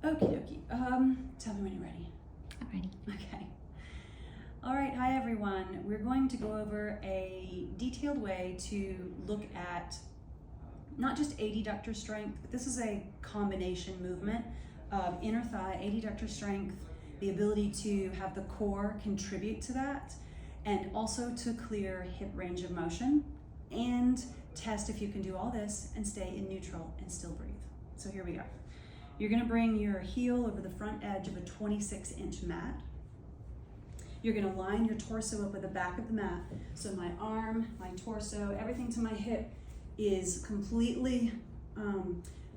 Okie dokie. Tell me when you're ready. I'm ready. Okay. All right, hi everyone. We're going to go over a detailed way to look at not just adductor strength, but this is a combination movement of inner thigh, adductor strength, the ability to have the core contribute to that, and also to clear hip range of motion, and test if you can do all this and stay in neutral and still breathe. So here we go. You're gonna bring your heel over the front edge of a 26-inch mat. You're gonna line your torso up with the back of the mat. So my arm, my torso, everything to my hip is completely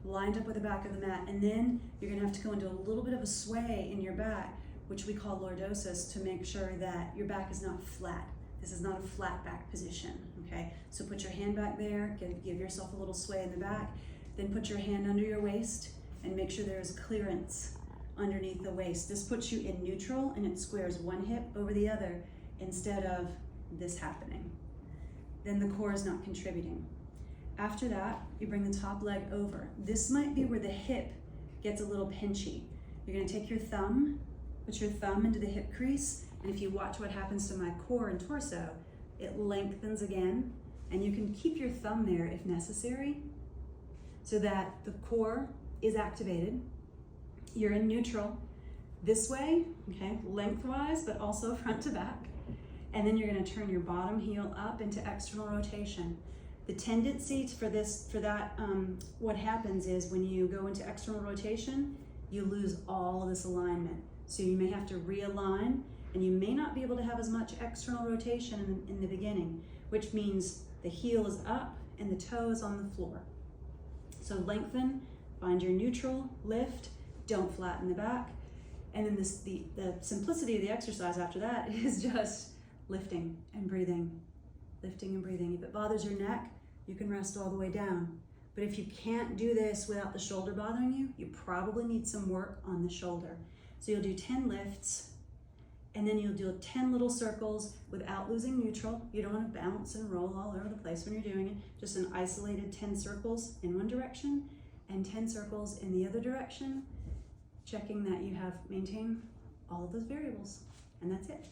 lined up with the back of the mat. And then you're gonna have to go into a little bit of a sway in your back, which we call lordosis, to make sure that your back is not flat. This is not a flat back position, okay? So put your hand back there, give yourself a little sway in the back, then put your hand under your waist and make sure there is clearance underneath the waist. This puts you in neutral and it squares one hip over the other instead of this happening. Then the core is not contributing. After that, you bring the top leg over. This might be where the hip gets a little pinchy. You're gonna take your thumb, put your thumb into the hip crease, and if you watch what happens to my core and torso, it lengthens again, and you can keep your thumb there if necessary, so that the core is activated. You're in neutral this way, okay, lengthwise, but also front to back. And then you're gonna turn your bottom heel up into external rotation. The tendency for that, what happens is when you go into external rotation, you lose all of this alignment. So you may have to realign, and you may not be able to have as much external rotation in the beginning, which means the heel is up and the toe is on the floor. So lengthen, find your neutral, lift, don't flatten the back. And then the simplicity of the exercise after that is just lifting and breathing, lifting and breathing. If it bothers your neck, you can rest all the way down. But if you can't do this without the shoulder bothering you, you probably need some work on the shoulder. So you'll do 10 lifts, and then you'll do 10 little circles without losing neutral. You don't want to bounce and roll all over the place when you're doing it. Just an isolated 10 circles in one direction and 10 circles in the other direction, checking that you have maintained all of those variables. And that's it.